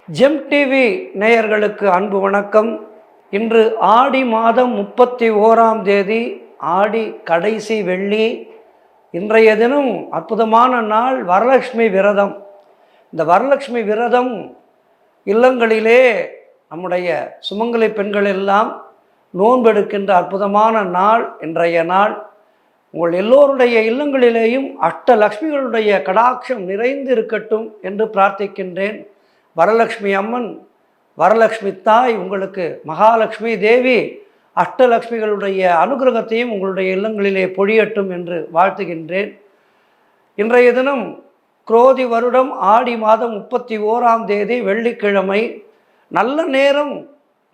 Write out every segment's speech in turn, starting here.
GeM TV நேயர்களுக்கு அன்பு வணக்கம். இன்று ஆடி மாதம் 31ஆம் தேதி, ஆடி கடைசி வெள்ளி. இன்றைய தினம் அற்புதமான நாள், வரலட்சுமி விரதம். இந்த வரலட்சுமி விரதம் இல்லங்களிலே நம்முடைய சுமங்கலி பெண்கள் எல்லாம் நோன்பெடுக்கின்ற அற்புதமான நாள் இன்றைய நாள். உங்கள் எல்லோருடைய இல்லங்களிலேயும் அஷ்டலக்ஷ்மிகளுடைய கடாட்சம் நிறைந்து இருக்கட்டும் என்று பிரார்த்திக்கின்றேன். வரலட்சுமி அம்மன், வரலட்சுமி தாய், உங்களுக்கு மகாலட்சுமி தேவி அஷ்டலக்ஷ்மிகளுடைய அனுகிரகத்தையும் உங்களுடைய இல்லங்களிலே பொழியட்டும் என்று வாழ்த்துகின்றேன். இன்றைய தினம் குரோதி வருடம் ஆடி மாதம் 31ஆம் தேதி வெள்ளிக்கிழமை. நல்ல நேரம்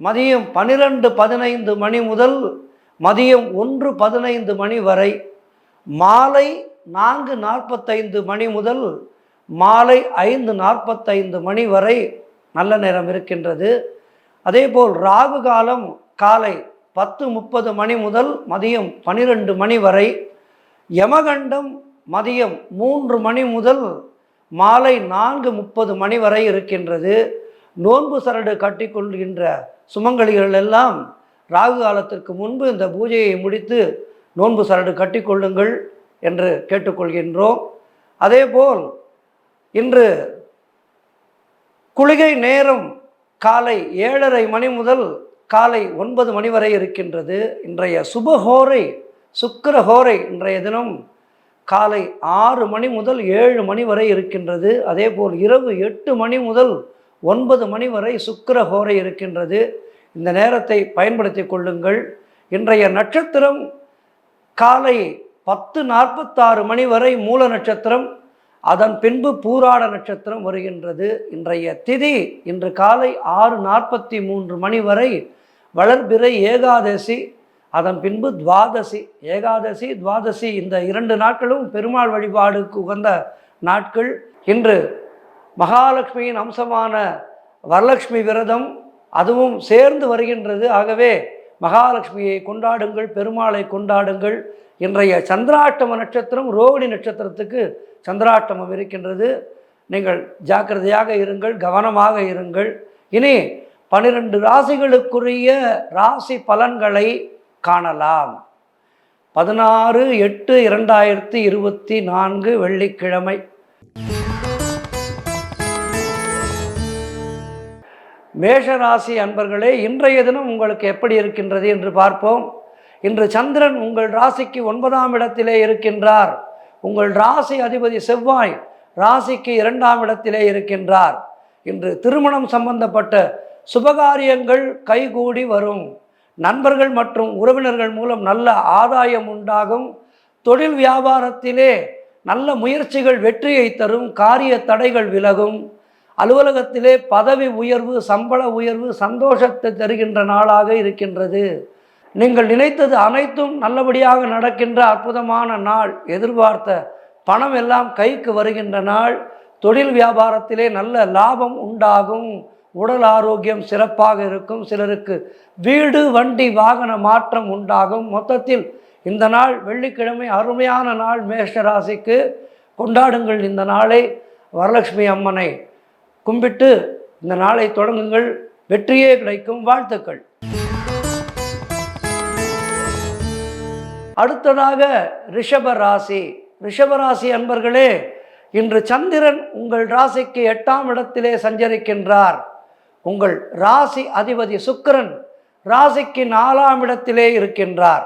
மதியம் 12:15 மணி முதல் மதியம் 1:15 மணி வரை, மாலை 4:45 மணி முதல் மாலை 5:45 மணி வரை நல்ல நேரம் இருக்கின்றது. அதேபோல் ராகு காலம் காலை 10:30 மணி முதல் மதியம் 12 மணி வரை, யமகண்டம் மதியம் 3 மணி முதல் மாலை 4:30 மணி வரை இருக்கின்றது. நோன்பு சரடு கட்டிக்கொள்கின்ற சுமங்கலிகள் எல்லாம் ராகு காலத்திற்கு முன்பு இந்த பூஜையை முடித்து நோன்பு சரடு கட்டிக்கொள்ளுங்கள் என்று கேட்டுக்கொள்கின்றோம். அதேபோல் இன்று குளிகை நேரம் காலை 7:30 மணி முதல் காலை 9 மணி வரை இருக்கின்றது. இன்றைய சுபஹோரை சுக்கிரஹோரை இன்றைய தினம் காலை 6 மணி முதல் 7 மணி வரை இருக்கின்றது. அதேபோல் இரவு 8 மணி முதல் 9 மணி வரை சுக்கிரஹோரை இருக்கின்றது. இந்த நேரத்தை பயன்படுத்தி கொள்ளுங்கள். இன்றைய நட்சத்திரம் காலை 10:46 மணி வரை மூல நட்சத்திரம், அதன் பின்பு பூராட நட்சத்திரம் வருகின்றது. இன்றைய திதி இன்று காலை 6:43 மணி வரை வளர்பிறை ஏகாதசி, அதன் பின்பு துவாதசி. ஏகாதசி துவாதசி இந்த 2 நாட்களும் பெருமாள் வழிபாடுக்கு உகந்த நாட்கள். இன்று மகாலட்சுமியின் அம்சமான வரலட்சுமி விரதம் அதுவும் சேர்ந்து வருகின்றது. ஆகவே மகாலட்சுமியை கொண்டாடுங்கள், பெருமாளை கொண்டாடுங்கள். இன்றைய சந்திராஷ்டம நட்சத்திரம் ரோகிணி நட்சத்திரத்துக்கு சந்திராஷ்டமம் இருக்கின்றது. நீங்கள் ஜாக்கிரதையாக இருங்கள், கவனமாக இருங்கள். இனி 12 ராசிகளுக்குரிய ராசி பலன்களை காணலாம். 16/8/2024 வெள்ளிக்கிழமை. மேஷராசி அன்பர்களே, இன்றைய தினம் உங்களுக்கு எப்படி இருக்கின்றது என்று பார்ப்போம். இன்று சந்திரன் உங்கள் ராசிக்கு 9ஆம் இடத்திலே இருக்கின்றார். உங்கள் ராசி அதிபதி செவ்வாய் ராசிக்கு 2ஆம் இடத்திலே இருக்கின்றார். இன்று திருமணம் சம்பந்தப்பட்ட சுபகாரியங்கள் கைகூடி வரும். நண்பர்கள் மற்றும் உறவினர்கள் மூலம் நல்ல ஆதாயம் உண்டாகும். தொழில் வியாபாரத்திலே நல்ல முயற்சிகள் வெற்றியை தரும். காரிய தடைகள் விலகும். அலுவலகத்திலே பதவி உயர்வு, சம்பள உயர்வு சந்தோஷத்தை தருகின்ற நாளாக இருக்கின்றது. நீங்கள் நினைத்தது அனைத்தும் நல்லபடியாக நடக்கின்ற அற்புதமான நாள். எதிர்பார்த்த பணம் எல்லாம் கைக்கு வருகின்ற நாள். தொழில் வியாபாரத்திலே நல்ல லாபம் உண்டாகும். உடல் ஆரோக்கியம் சிறப்பாக இருக்கும். சிலருக்கு வீடு வண்டி வாகன மாற்றம் உண்டாகும். மொத்தத்தில் இந்த நாள் வெள்ளிக்கிழமை அருமையான நாள். மேஷ ராசிக்கு கொண்டாடுங்கள் இந்த நாளை. வரலட்சுமி அம்மனை கும்பிட்டு இந்த நாளை தொடங்குங்கள். வெற்றியே கிடைக்கும். வாழ்த்துக்கள். அடுத்ததாக ரிஷபராசி. ரிஷபராசி அன்பர்களே, இன்று சந்திரன் உங்கள் ராசிக்கு 8ஆம் இடத்திலே சஞ்சரிக்கின்றார். உங்கள் ராசி அதிபதி சுக்கிரன் ராசிக்கு 4ஆம் இடத்திலே இருக்கின்றார்.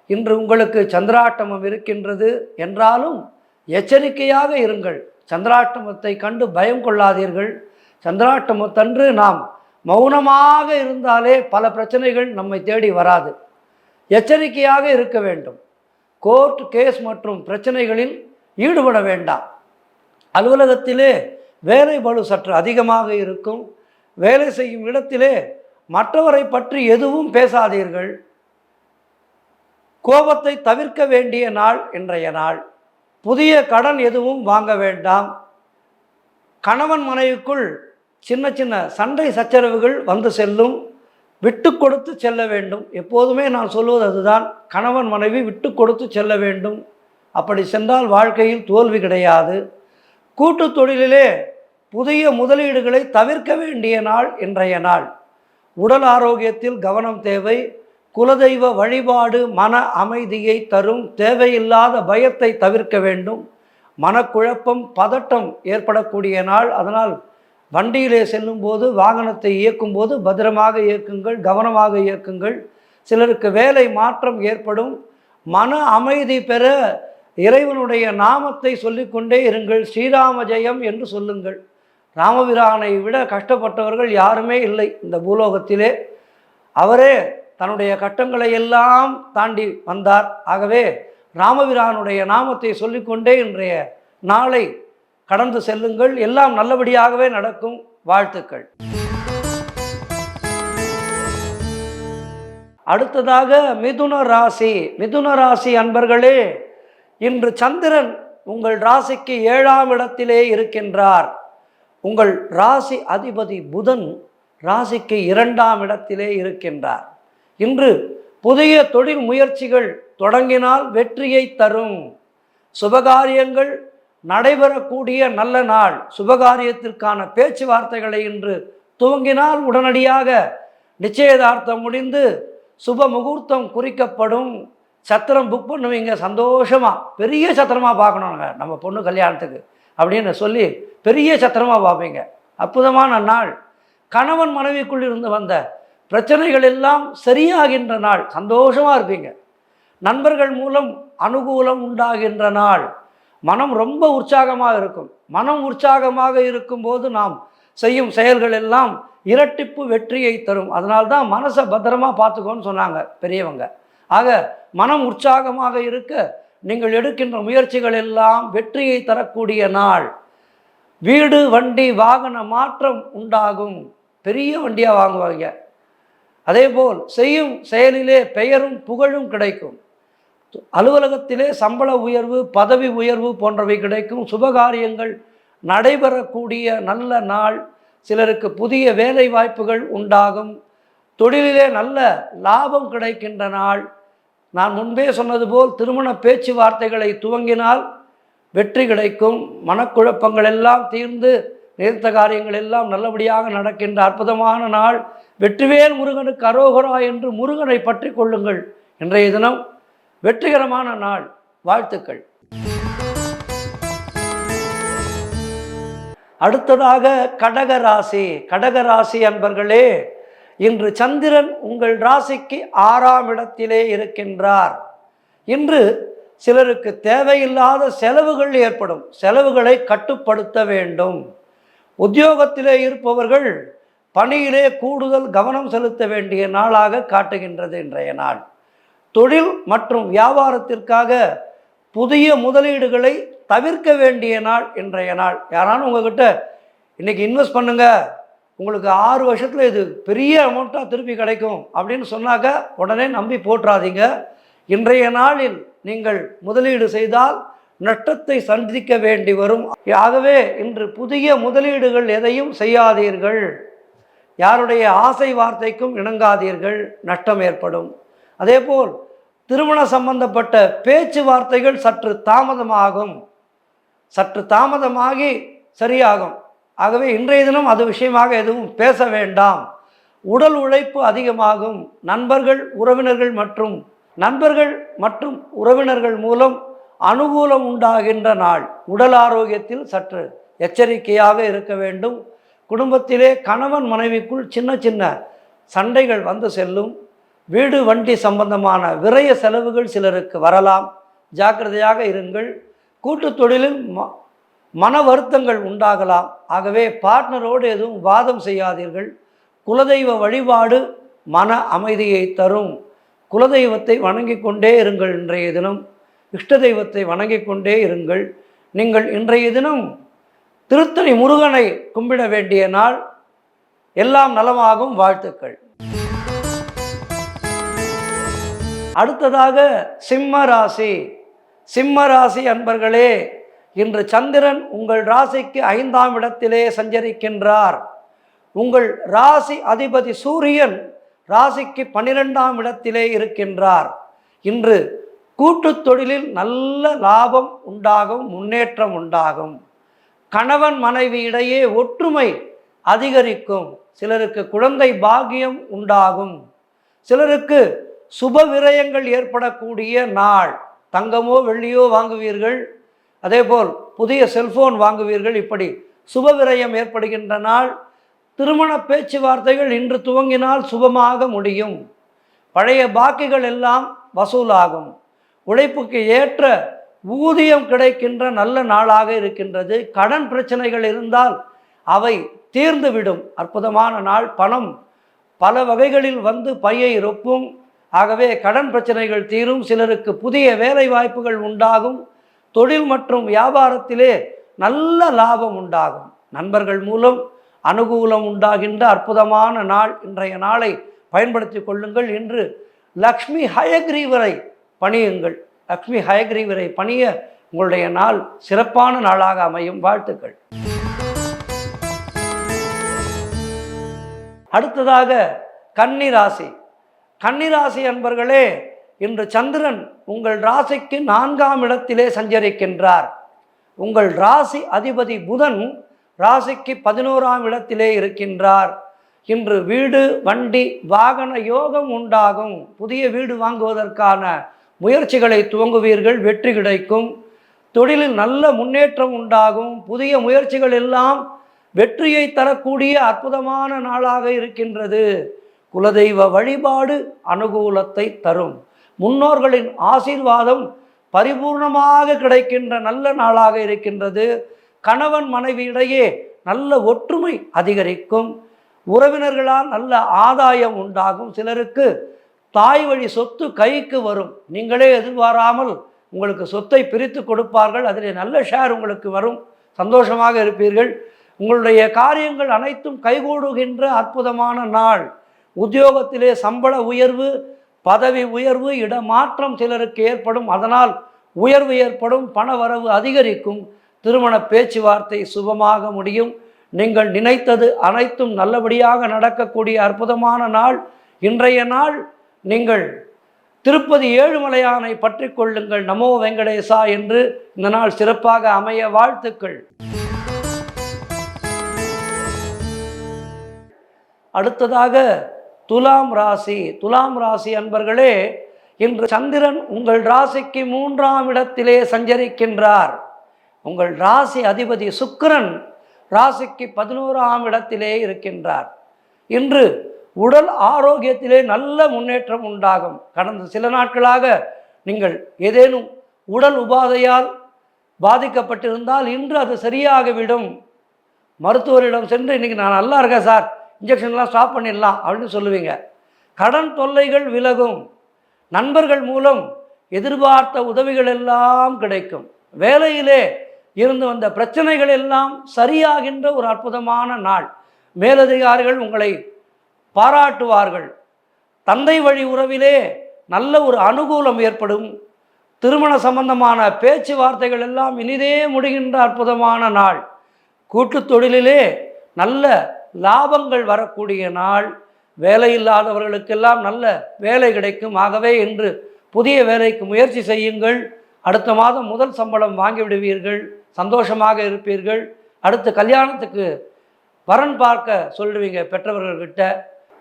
இன்று உங்களுக்கு சந்திராஷ்டமம் இருக்கின்றது என்றாலும் எச்சரிக்கையாக இருங்கள். சந்திராஷ்டமத்தை கண்டு பயம் கொள்ளாதீர்கள். சந்திராஷ்டமத்தன்று நாம் மௌனமாக இருந்தாலே பல பிரச்சனைகள் நம்மை தேடி வராது. எச்சரிக்கையாக இருக்க வேண்டும். கோர்ட் கேஸ் மற்றும் பிரச்சனைகளில் ஈடுபட வேண்டாம். அலுவலகத்திலே வேலை பளு சற்று அதிகமாக இருக்கும். வேலை செய்யும் இடத்திலே மற்றவரை பற்றி எதுவும் பேசாதீர்கள். கோபத்தை தவிர்க்க வேண்டிய நாள் இன்றைய நாள். புதிய கடன் எதுவும் வாங்க வேண்டாம். கணவன் மனைவிக்குள் சின்ன சின்ன சண்டை சச்சரவுகள் வந்து செல்லும். விட்டு கொடுத்து செல்ல வேண்டும். எப்போதுமே நான் சொல்வது அதுதான். கணவன் மனைவி விட்டு கொடுத்து செல்ல வேண்டும். அப்படி சென்றால் வாழ்க்கையில் தோல்வி கிடையாது. கூட்டு தொழிலிலே புதிய முதலீடுகளை தவிர்க்க வேண்டிய நாள் இன்றைய நாள். உடல் ஆரோக்கியத்தில் கவனம் தேவை. குலதெய்வ வழிபாடு மன அமைதியை தரும். தேவையில்லாத பயத்தை தவிர்க்க வேண்டும். மனக்குழப்பம் பதட்டம் ஏற்படக்கூடிய நாள். அதனால் வண்டியிலே செல்லும்போது வாகனத்தை இயக்கும்போது பத்திரமாக இயக்குங்கள், கவனமாக இயக்குங்கள். சிலருக்கு வேலை மாற்றம் ஏற்படும். மன அமைதி பெற இறைவனுடைய நாமத்தை சொல்லிக்கொண்டே இருங்கள். ஸ்ரீராம ஜெயம் என்று சொல்லுங்கள். ராமபிரானை விட கஷ்டப்பட்டவர்கள் யாருமே இல்லை இந்த பூலோகத்திலே. அவரே தன்னுடைய கட்டங்களை எல்லாம் தாண்டி வந்தார். ஆகவே ராமபிரானுடைய நாமத்தை சொல்லிக்கொண்டே இன்றைய நாளை கடந்து செல்லுங்கள். எல்லாம் நல்லபடியாகவே நடக்கும். வாழ்த்துக்கள். அடுத்ததாக மிதுன ராசி. மிதுன ராசி அன்பர்களே, இன்று சந்திரன் உங்கள் ராசிக்கு 7ஆம் இடத்திலே இருக்கின்றார். உங்கள் ராசி அதிபதி புதன் ராசிக்கு 2ஆம் இடத்திலே இருக்கின்றார். இன்று புதிய தொழில் முயற்சிகள் தொடங்கினால் வெற்றியை தரும். சுபகாரியங்கள் நடைபெறக்கூடிய நல்ல நாள். சுபகாரியத்திற்கான பேச்சுவார்த்தைகளை இன்று துவங்கினால் உடனடியாக நிச்சயதார்த்தம் முடிந்து சுப முகூர்த்தம் குறிக்கப்படும். சத்திரம் புக் பண்ணுவீங்க சந்தோஷமாக. பெரிய சத்திரமாக பார்க்கணுங்க நம்ம பொண்ணு கல்யாணத்துக்கு அப்படின்னு சொல்லி பெரிய சத்திரமாக பார்ப்பீங்க. அற்புதமான நாள். கணவன் மனைவிக்குள் இருந்து வந்த பிரச்சனைகள் எல்லாம் சரியாகின்ற நாள். சந்தோஷமாக இருப்பீங்க. நண்பர்கள் மூலம் அனுகூலம் உண்டாகின்ற நாள். மனம் ரொம்ப உற்சாகமாக இருக்கும். மனம் உற்சாகமாக இருக்கும்போது நாம் செய்யும் செயல்கள் எல்லாம் இரட்டிப்பு வெற்றியை தரும். அதனால்தான் மனசை பத்திரமா பார்த்துக்கோன்னு சொன்னாங்க பெரியவங்க. ஆக மனம் உற்சாகமாக இருக்க நீங்கள் எடுக்கின்ற முயற்சிகள் எல்லாம் வெற்றியை தரக்கூடிய நாள். வீடு வண்டி வாகன மாற்றம் உண்டாகும். பெரிய வண்டியாக வாங்குவாங்க. அதேபோல் செய்யும் செயலிலே பெயரும் புகழும் கிடைக்கும். அலுவலகத்திலே சம்பள உயர்வு பதவி உயர்வு போன்றவை கிடைக்கும். சுபகாரியங்கள் நடைபெறக்கூடிய நல்ல நாள். சிலருக்கு புதிய வேலை வாய்ப்புகள் உண்டாகும். தொழிலிலே நல்ல லாபம் கிடைக்கின்ற நாள். நான் முன்பே சொன்னது போல் திருமண பேச்சுவார்த்தைகளை துவங்கினால் வெற்றி கிடைக்கும். மனக்குழப்பங்கள் எல்லாம் தீர்ந்து நிறுத்த காரியங்கள் எல்லாம் நல்லபடியாக நடக்கின்ற அற்புதமான நாள். வெற்றிவேல் முருகனுக்கு அரோகரா என்று முருகனை பற்றி கொள்ளுங்கள். இன்றைய தினம் வெற்றிகரமான நாள். வாழ்த்துக்கள். அடுத்ததாக கடகராசி. கடகராசி அன்பர்களே, இன்று சந்திரன் உங்கள் ராசிக்கு 6ஆம் இடத்திலே இருக்கின்றார். இன்று சிலருக்கு தேவையில்லாத செலவுகள் ஏற்படும். செலவுகளை கட்டுப்படுத்த வேண்டும். உத்தியோகத்திலே இருப்பவர்கள் பணியிலே கூடுதல் கவனம் செலுத்த வேண்டிய நாளாக காட்டுகின்றது இன்றைய நாள். தொழில் மற்றும் வியாபாரத்திற்காக புதிய முதலீடுகளை தவிர்க்க வேண்டிய நாள் இன்றைய நாள். யாராலும் உங்ககிட்ட இன்றைக்கி இன்வெஸ்ட் பண்ணுங்க, உங்களுக்கு 6 வருஷத்தில் இது பெரிய அமௌண்ட்டாக திருப்பி கிடைக்கும் அப்படின்னு சொன்னாக்க உடனே நம்பி போட்டுறாதீங்க. இன்றைய நாளில் நீங்கள் முதலீடு செய்தால் நஷ்டத்தை சந்திக்க வேண்டி வரும். ஆகவே இன்று புதிய முதலீடுகள் எதையும் செய்யாதீர்கள். யாருடைய ஆசை வார்த்தைக்கும் இணங்காதீர்கள், நஷ்டம் ஏற்படும். அதேபோல் திருமண சம்பந்தப்பட்ட பேச்சுவார்த்தைகள் சற்று தாமதமாகும். சற்று தாமதமாகி சரியாகும். ஆகவே இன்றைய தினம் அது விஷயமாக எதுவும் பேச வேண்டாம். உடல் உழைப்பு அதிகமாகும். நண்பர்கள் மற்றும் உறவினர்கள் மூலம் அனுகூலம் உண்டாகின்ற நாள். உடல் ஆரோக்கியத்தில் சற்று எச்சரிக்கையாக இருக்க வேண்டும். குடும்பத்திலே கணவன் மனைவிக்குள் சின்ன சின்ன சண்டைகள் வந்து செல்லும். வீடு வண்டி சம்பந்தமான விரய செலவுகள் சிலருக்கு வரலாம். ஜாக்கிரதையாக இருங்கள். கூட்டு தொழிலில் மன வருத்தங்கள் உண்டாகலாம். ஆகவே பார்ட்னரோடு எதுவும் வாதம் செய்யாதீர்கள். குலதெய்வ வழிபாடு மன அமைதியை தரும். குலதெய்வத்தை வணங்கி கொண்டே இருங்கள். இன்றைய தினம் இஷ்ட தெய்வத்தை வணங்கி கொண்டே இருங்கள். நீங்கள் இன்றைய தினம் திருத்தணி முருகனை கும்பிட வேண்டிய நாள். எல்லாம் நலமாகும். வாழ்த்துக்கள். அடுத்ததாக சிம்ம ராசி. சிம்ம ராசி அன்பர்களே, இன்று சந்திரன் உங்கள் ராசிக்கு 5ஆம் இடத்திலே சஞ்சரிக்கின்றார். உங்கள் ராசி அதிபதி சூரியன் ராசிக்கு 12ஆம் இடத்திலே இருக்கின்றார். இன்று கூட்டு தொழிலில் நல்ல லாபம் உண்டாகும், முன்னேற்றம் உண்டாகும். கணவன் மனைவி இடையே ஒற்றுமை அதிகரிக்கும். சிலருக்கு குழந்தை பாக்கியம் உண்டாகும். சிலருக்கு சுப விரயங்கள் ஏற்படக்கூடிய நாள். தங்கமோ வெள்ளியோ வாங்குவீர்கள், அதேபோல் புதிய செல்போன் வாங்குவீர்கள். இப்படி சுப விரயம் ஏற்படுகின்ற நாள். திருமண பேச்சுவார்த்தைகள் இன்று துவங்கினால் சுபமாக முடியும். பழைய பாக்கிகள் எல்லாம் வசூலாகும். உழைப்புக்கு ஏற்ற ஊதியம் கிடைக்கின்ற நல்ல நாளாக இருக்கின்றது. கடன் பிரச்சனைகள் இருந்தால் அவை தீர்ந்துவிடும். அற்புதமான நாள். பணம் பல வகைகளில் வந்து பையை ரொப்பும். ஆகவே கடன் பிரச்சனைகள் தீரும். சிலருக்கு புதிய வேலை வாய்ப்புகள் உண்டாகும். தொழில் மற்றும் வியாபாரத்திலே நல்ல லாபம் உண்டாகும். நண்பர்கள் மூலம் அனுகூலம் உண்டாகின்ற அற்புதமான நாள். இன்றைய நாளை பயன்படுத்தி கொள்ளுங்கள். இன்று லக்ஷ்மி ஹயக்ரீவரை பணியுங்கள். லக்ஷ்மி ஹயக்ரீவரை பணிய உங்களுடைய நாள் சிறப்பான நாளாக அமையும். வாழ்த்துக்கள். அடுத்ததாக கன்னிராசி. கன்னிராசி அன்பர்களே, இன்று சந்திரன் உங்கள் ராசிக்கு 4ஆம் இடத்திலே சஞ்சரிக்கின்றார். உங்கள் ராசி அதிபதி புதன் ராசிக்கு 11ஆம் இடத்திலே இருக்கின்றார். இன்று வீடு வண்டி வாகன யோகம் உண்டாகும். புதிய வீடு வாங்குவதற்கான முயற்சிகளை துவங்குவீர்கள். வெற்றி கிடைக்கும். தொழிலில் நல்ல முன்னேற்றம் உண்டாகும். புதிய முயற்சிகள் எல்லாம் வெற்றியை தரக்கூடிய அற்புதமான நாளாக இருக்கின்றது. குலதெய்வ வழிபாடு அனுகூலத்தை தரும். முன்னோர்களின் ஆசீர்வாதம் பரிபூர்ணமாக கிடைக்கின்ற நல்ல நாளாக இருக்கின்றது. கணவன் மனைவி இடையே நல்ல ஒற்றுமை அதிகரிக்கும். உறவினர்களால் நல்ல ஆதாயம் உண்டாகும். சிலருக்கு தாய் வழி சொத்து கைக்கு வரும். நீங்களே எதிர்பாராமல் உங்களுக்கு சொத்தை பிரித்து கொடுப்பார்கள். அதில் நல்ல ஷேர் உங்களுக்கு வரும். சந்தோஷமாக இருப்பீர்கள். உங்களுடைய காரியங்கள் அனைத்தும் கைகூடுகின்ற அற்புதமான நாள். உத்தியோகத்திலே சம்பள உயர்வு, பதவி உயர்வு, இடமாற்றம் சிலருக்கு ஏற்படும். அதனால் உயர்வு ஏற்படும். பண வரவு அதிகரிக்கும். திருமண பேச்சுவார்த்தை சுபமாக முடியும். நீங்கள் நினைத்தது அனைத்தும் நல்லபடியாக நடக்கக்கூடிய அற்புதமான நாள். இன்றைய நாள் நீங்கள் திருப்பதி ஏழுமலையானை பற்றி கொள்ளுங்கள். நமோ வெங்கடேசா என்று இந்த நாள் சிறப்பாக அமைய வாழ்த்துக்கள். அடுத்ததாக துலாம் ராசி. துலாம் ராசி அன்பர்களே, இன்று சந்திரன் உங்கள் ராசிக்கு 3ஆம் இடத்திலே சஞ்சரிக்கின்றார். உங்கள் ராசி அதிபதி சுக்கிரன் ராசிக்கு 11ஆம் இடத்திலே இருக்கின்றார். இன்று உடல் ஆரோக்கியத்திலே நல்ல முன்னேற்றம் உண்டாகும். கடந்த சில நாட்களாக நீங்கள் ஏதேனும் உடல் உபாதையால் பாதிக்கப்பட்டிருந்தால் இன்று அது சரியாகிவிடும். மருத்துவரிடம் சென்று இன்றைக்கி நான் நல்லா இருக்கேன் சார், இன்ஜெக்ஷன்லாம் ஸ்டாப் பண்ணிடலாம் அப்படின்னு சொல்லுவீங்க. கடன் தொல்லைகள் விலகும். நண்பர்கள் மூலம் எதிர்பார்த்த உதவிகள் எல்லாம் கிடைக்கும். வேலையிலே இருந்து வந்த பிரச்சனைகள் எல்லாம் சரியாகின்ற ஒரு அற்புதமான நாள். மேலதிகாரிகள் உங்களை பாராட்டுவார்கள். தந்தை வழி உறவிலே நல்ல ஒரு அனுகூலம் ஏற்படும். திருமண சம்பந்தமான பேச்சுவார்த்தைகள் எல்லாம் இனிதே முடிகின்ற அற்புதமான நாள். கூட்டு தொழிலிலே நல்ல லாபங்கள் வரக்கூடிய நாள். வேலை இல்லாதவர்களுக்கெல்லாம் நல்ல வேலை கிடைக்கும். ஆகவே இன்று புதிய வேலைக்கு முயற்சி செய்யுங்கள். அடுத்த மாதம் முதல் சம்பளம் வாங்கிவிடுவீர்கள். சந்தோஷமாக இருப்பீர்கள். அடுத்து கல்யாணத்துக்கு வரன் பார்க்க சொல்லுவீங்க பெற்றவர்கள்கிட்ட.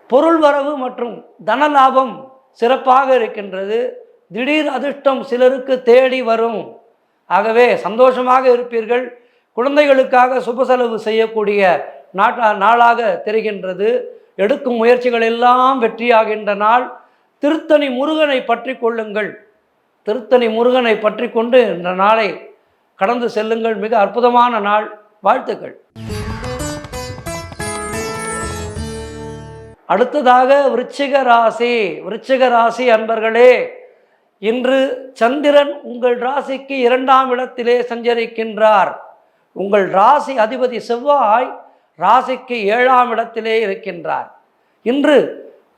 பொருள் வரவு மற்றும் தன லாபம் சிறப்பாக இருக்கின்றது. திடீர் அதிர்ஷ்டம் சிலருக்கு தேடி வரும். ஆகவே சந்தோஷமாக இருப்பீர்கள். குழந்தைகளுக்காக சுப செலவு செய்யக்கூடிய நாளாக தெரிகின்றது. எடுக்கும் முயற்சிகள் எல்லாம் வெற்றியாகின்ற நாள். திருத்தணி முருகனை பற்றி கொள்ளுங்கள். திருத்தணி முருகனை பற்றி கொண்டு இந்த நாளை கடந்து செல்லுங்கள். மிக அற்புதமான நாள். வாழ்த்துக்கள். அடுத்ததாக விருச்சிக ராசி. விருச்சிக ராசி அன்பர்களே, இன்று சந்திரன் உங்கள் ராசிக்கு 2ஆம் இடத்திலே சஞ்சரிக்கின்றார். உங்கள் ராசி அதிபதி செவ்வாய் ராசிக்கு 7ஆம் இடத்திலே இருக்கின்றார். இன்று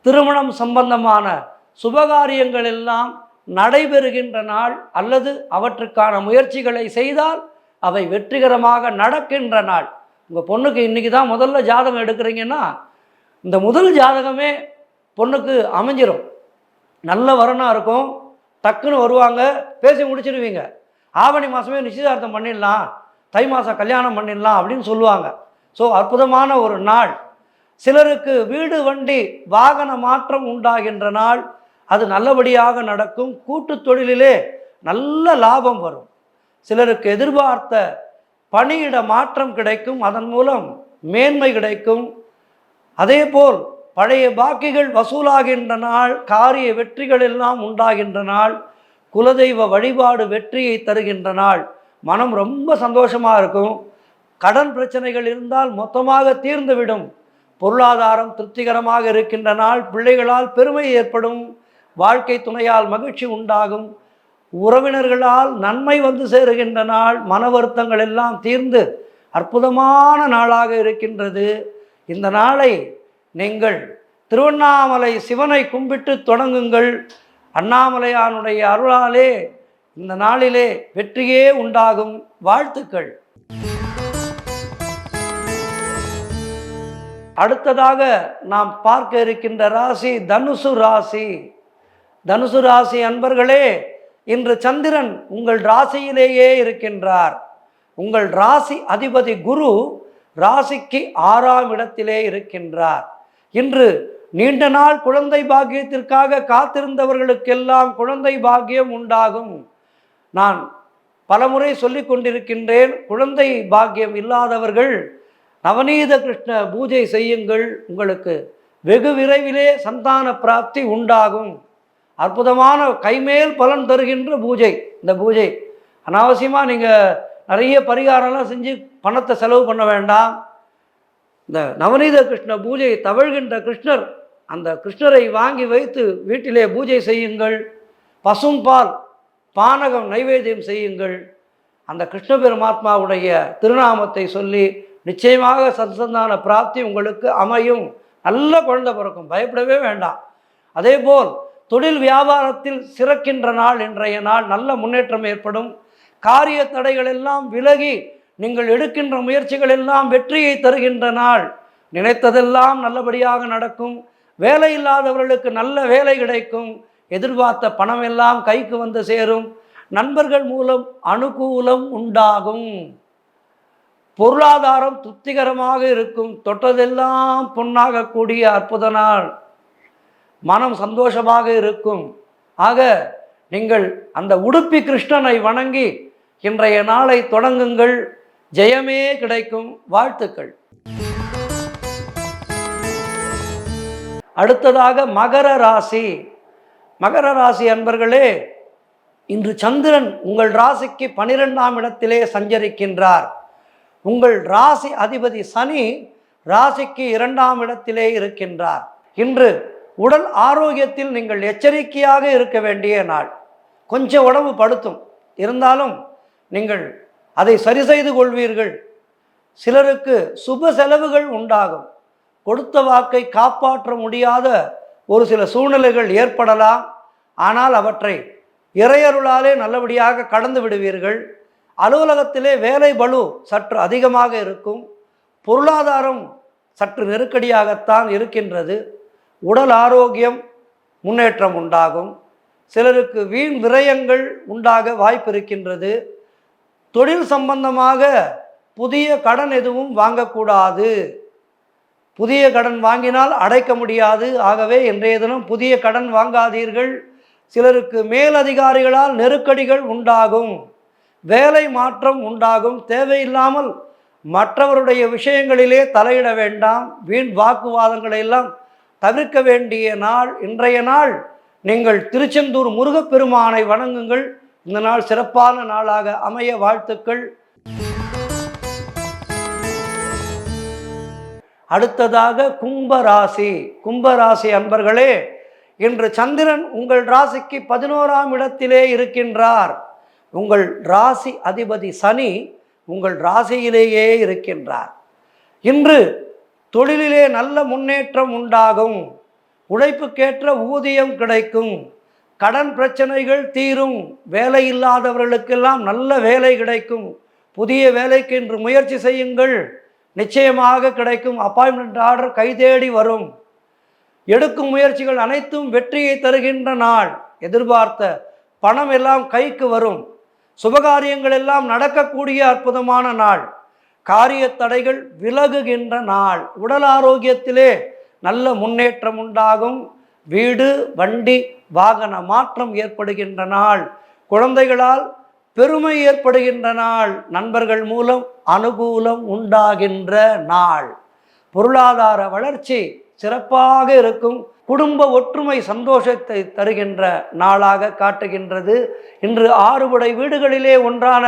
திருமணம் சம்பந்தமான சுபகாரியங்கள் எல்லாம் நடைபெறுகின்ற நாள். அல்லது அவற்றுக்கான முயற்சிகளை செய்தால் அவை வெற்றிகரமாக நடக்கின்ற நாள். உங்கள் பொண்ணுக்கு இன்றைக்கி தான் முதல்ல ஜாதகம் எடுக்கிறீங்கன்னா இந்த முதல் ஜாதகமே பொண்ணுக்கு அமைஞ்சிரும். நல்ல வரனாக இருக்கும். டக்குன்னு வருவாங்க, பேசி முடிச்சிடுவீங்க. ஆவணி மாதமே நிச்சயதார்த்தம் பண்ணிடலாம். தை மாதம் கல்யாணம் பண்ணிடலாம் அப்படின்னு சொல்லுவாங்க. ஸோ அற்புதமான ஒரு நாள். சிலருக்கு வீடு வண்டி வாகன மாற்றம் உண்டாகின்ற நாள், அது நல்லபடியாக நடக்கும். கூட்டு தொழிலிலே நல்ல லாபம் வரும். சிலருக்கு எதிர்பார்த்த பணியிட மாற்றம் கிடைக்கும், அதன் மூலம் மேன்மை கிடைக்கும். அதேபோல் பழைய பாக்கிகள் வசூலாகின்ற நாள், காரிய வெற்றிகள் எல்லாம் உண்டாகின்ற நாள், குலதெய்வ வழிபாடு வெற்றியை தருகின்ற நாள். மனம் ரொம்ப சந்தோஷமாக இருக்கும். கடன் பிரச்சனைகள் இருந்தால் மொத்தமாக தீர்ந்துவிடும். பொருளாதாரம் திருப்திகரமாக இருக்கின்ற நாள். பிள்ளைகளால் பெருமை ஏற்படும். வாழ்க்கை துணையால் மகிழ்ச்சி உண்டாகும். உறவினர்களால் நன்மை வந்து சேருகின்ற நாள். மன வருத்தங்கள் எல்லாம் தீர்ந்து அற்புதமான நாளாக இருக்கின்றது. இந்த நாளை நீங்கள் திருவண்ணாமலை சிவனை கும்பிட்டு தொடங்குங்கள். அண்ணாமலையானுடைய அருளாலே இந்த நாளிலே வெற்றியே உண்டாகும். வாழ்த்துக்கள். அடுத்ததாக நாம் பார்க்க இருக்கின்ற ராசி தனுசு ராசி. தனுசு ராசி அன்பர்களே, இன்று சந்திரன் உங்கள் ராசியிலேயே இருக்கின்றார். உங்கள் ராசி அதிபதி குரு ராசிக்கு 6ஆம் இடத்திலே இருக்கின்றார். இன்று நீண்ட நாள் குழந்தை பாக்கியத்திற்காக காத்திருந்தவர்களுக்கெல்லாம் குழந்தை பாக்கியம் உண்டாகும். நான் பலமுறை சொல்லிக் கொண்டிருக்கின்றேன், குழந்தை பாக்கியம் இல்லாதவர்கள் நவநீத கிருஷ்ண பூஜை செய்யுங்கள். உங்களுக்கு வெகு விரைவிலே சந்தான பிராப்தி உண்டாகும். அற்புதமான கைமேல் பலன் தருகின்ற பூஜை. இந்த பூஜை அனாவசியமாக நீங்கள் நிறைய பரிகாரம்லாம் செஞ்சு பணத்தை செலவு பண்ண வேண்டாம். இந்த நவநீத கிருஷ்ண பூஜை தவழ்கின்ற கிருஷ்ணர், அந்த கிருஷ்ணரை வாங்கி வைத்து வீட்டிலே பூஜை செய்யுங்கள். பசும்பால் பானகம் நைவேத்தியம் செய்யுங்கள். அந்த கிருஷ்ண பெருமாத்மாவுடைய திருநாமத்தை சொல்லி நிச்சயமாக சத்சந்தான பிராப்தி உங்களுக்கு அமையும். நல்ல குழந்தை பிறக்கும், பயப்படவே வேண்டாம். அதேபோல் தொழில் வியாபாரத்தில் சிறக்கின்ற நாள் இன்றைய நாள். நல்ல முன்னேற்றம் ஏற்படும். காரிய தடைகள் எல்லாம் விலகி நீங்கள் எடுக்கின்ற முயற்சிகள் எல்லாம் வெற்றியை தருகின்ற நாள். நினைத்ததெல்லாம் நல்லபடியாக நடக்கும். வேலை இல்லாதவர்களுக்கு நல்ல வேலை கிடைக்கும். எதிர்பார்த்த பணம் எல்லாம் கைக்கு வந்து சேரும். நண்பர்கள் மூலம் அனுகூலம் உண்டாகும். பொருளாதாரம் திருப்திகரமாக இருக்கும். தொட்டதெல்லாம் பொன்னாகக்கூடிய அற்புத நாள். மனம் சந்தோஷமாக இருக்கும். ஆக நீங்கள் அந்த உடுப்பி கிருஷ்ணனை வணங்கி இன்றைய நாளை தொடங்குங்கள். ஜெயமே கிடைக்கும். வாழ்த்துக்கள். அடுத்ததாக மகர ராசி. மகர ராசி அன்பர்களே, இன்று சந்திரன் உங்கள் ராசிக்கு 12ஆம் இடத்திலே சஞ்சரிக்கின்றார். உங்கள் ராசி அதிபதி சனி ராசிக்கு 2ஆம் இடத்திலே இருக்கின்றார். இன்று உடல் ஆரோக்கியத்தில் நீங்கள் எச்சரிக்கையாக இருக்க வேண்டிய நாள். கொஞ்சம் உடம்பு படுத்தும், இருந்தாலும் நீங்கள் அதை சரி செய்து கொள்வீர்கள். சிலருக்கு சுப செலவுகள் உண்டாகும். கொடுத்த வாக்கை காப்பாற்ற முடியாத ஒரு சில சூழ்நிலைகள் ஏற்படலாம். ஆனால் அவற்றை இறையருளாலே நல்லபடியாக கடந்து விடுவீர்கள். அலுவலகத்திலே வேலை பளு சற்று அதிகமாக இருக்கும். பொருளாதாரம் சற்று நெருக்கடியாகத்தான் இருக்கின்றது. உடல் ஆரோக்கியம் முன்னேற்றம் உண்டாகும். சிலருக்கு வீண் விரயங்கள் உண்டாக வாய்ப்பு இருக்கின்றது. தொழில் சம்பந்தமாக புதிய கடன் எதுவும் வாங்கக்கூடாது. புதிய கடன் வாங்கினால் அடைக்க முடியாது. ஆகவே இன்றைய தினம் புதிய கடன் வாங்காதீர்கள். சிலருக்கு மேலதிகாரிகளால் நெருக்கடிகள் உண்டாகும். வேலை மாற்றம் உண்டாகும். தேவையில்லாமல் மற்றவருடைய விஷயங்களிலே தலையிட வேண்டாம். வீண் வாக்குவாதங்களை எல்லாம் தவிர்க்க வேண்டிய நாள் இன்றைய நாள். நீங்கள் திருச்செந்தூர் முருகப்பெருமானை வணங்குங்கள். இந்த நாள் சிறப்பான நாளாக அமைய வாழ்த்துக்கள். அடுத்ததாக கும்பராசி. கும்பராசி அன்பர்களே, இன்று சந்திரன் உங்கள் ராசிக்கு 11ஆம் இடத்திலே இருக்கின்றார். உங்கள் ராசி அதிபதி சனி உங்கள் ராசியிலேயே இருக்கின்றார். இன்று தொழிலிலே நல்ல முன்னேற்றம் உண்டாகும். உழைப்புக்கேற்ற ஊதியம் கிடைக்கும். கடன் பிரச்சனைகள் தீரும். வேலை இல்லாதவர்களுக்கெல்லாம் நல்ல வேலை கிடைக்கும். புதிய வேலைக்கு இன்று முயற்சி செய்யுங்கள். நிச்சயமாக கிடைக்கும். அப்பாயின்மெண்ட் ஆர்டர் கைதேடி வரும். எடுக்கும் முயற்சிகள் அனைத்தும் வெற்றியை தருகின்ற நாள். எதிர்பார்த்த பணம் எல்லாம் கைக்கு வரும். சுபகாரியங்கள் எல்லாம் நடக்கக்கூடிய அற்புதமான நாள். காரிய தடைகள் விலகுகின்ற நாள். உடல் ஆரோக்கியத்திலே நல்ல முன்னேற்றம் உண்டாகும். வீடு வண்டி வாகன மாற்றம் ஏற்படுகின்ற நாள். குழந்தைகளால் பெருமை ஏற்படுகின்ற நாள். நண்பர்கள் மூலம் அனுகூலம் உண்டாகின்ற நாள். பொருளாதார வளர்ச்சி சிறப்பாக இருக்கும். குடும்ப ஒற்றுமை சந்தோஷத்தை தருகின்ற நாளாக காட்டுகின்றது. இன்று 6 படை வீடுகளிலே ஒன்றான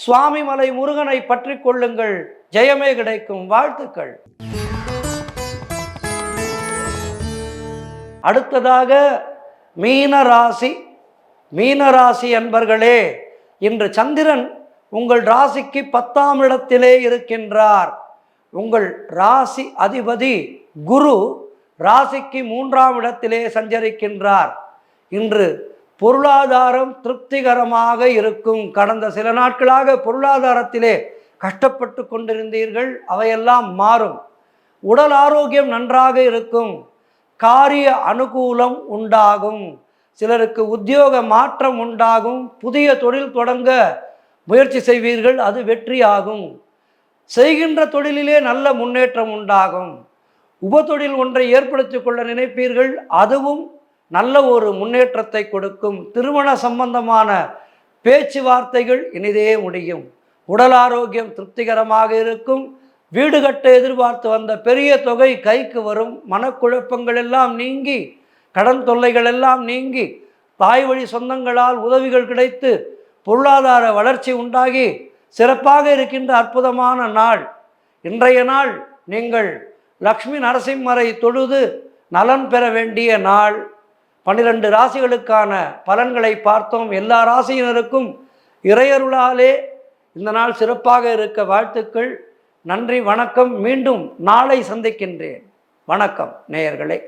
சுவாமிமலை முருகனை பற்றி கொள்ளுங்கள், ஜெயமே கிடைக்கும். வாழ்த்துக்கள். அடுத்ததாக மீனராசி. மீனராசி அன்பர்களே, இன்று சந்திரன் உங்கள் ராசிக்கு 10ஆம் இடத்திலே இருக்கின்றார். உங்கள் ராசி அதிபதி குரு ராசிக்கு 3ஆம் இடத்திலே சஞ்சரிக்கின்றார். இன்று பொருளாதாரம் திருப்திகரமாக இருக்கும். கடந்த சில நாட்களாக பொருளாதாரத்திலே கஷ்டப்பட்டு கொண்டிருந்தீர்கள், அவையெல்லாம் மாறும். உடல் ஆரோக்கியம் நன்றாக இருக்கும். காரிய அனுகூலம் உண்டாகும். சிலருக்கு உத்தியோக மாற்றம் உண்டாகும். புதிய தொழில் தொடங்க முயற்சி செய்வீர்கள், அது வெற்றியாகும். செய்கின்ற தொழிலிலே நல்ல முன்னேற்றம் உண்டாகும். உபத்தொழில் ஒன்றை ஏற்படுத்தி கொள்ள நினைப்பீர்கள், அதுவும் நல்ல ஒரு முன்னேற்றத்தை கொடுக்கும். திருமண சம்பந்தமான பேச்சுவார்த்தைகள் இனிதே முடியும். உடல் ஆரோக்கியம் திருப்திகரமாக இருக்கும். வீடு கட்ட எதிர்பார்த்து வந்த பெரிய தொகை கைக்கு வரும். மனக்குழப்பங்கள் எல்லாம் நீங்கி, கடன் தொல்லைகள் எல்லாம் நீங்கி, தாய் வழி சொந்தங்களால் உதவிகள் கிடைத்து பொருளாதார வளர்ச்சி உண்டாகி சிறப்பாக இருக்கின்ற அற்புதமான நாள். இன்றைய நாள் நீங்கள் லக்ஷ்மி நரசிம்மரை தொழுது நலன் பெற வேண்டிய நாள். 12 ராசிகளுக்கான பலன்களை பார்த்தோம். எல்லா ராசியினருக்கும் இறையருளாலே இந்த நாள் சிறப்பாக இருக்க வாழ்த்துக்கள். நன்றி, வணக்கம். மீண்டும் நாளை சந்திக்கின்றேன். வணக்கம் நேயர்களே.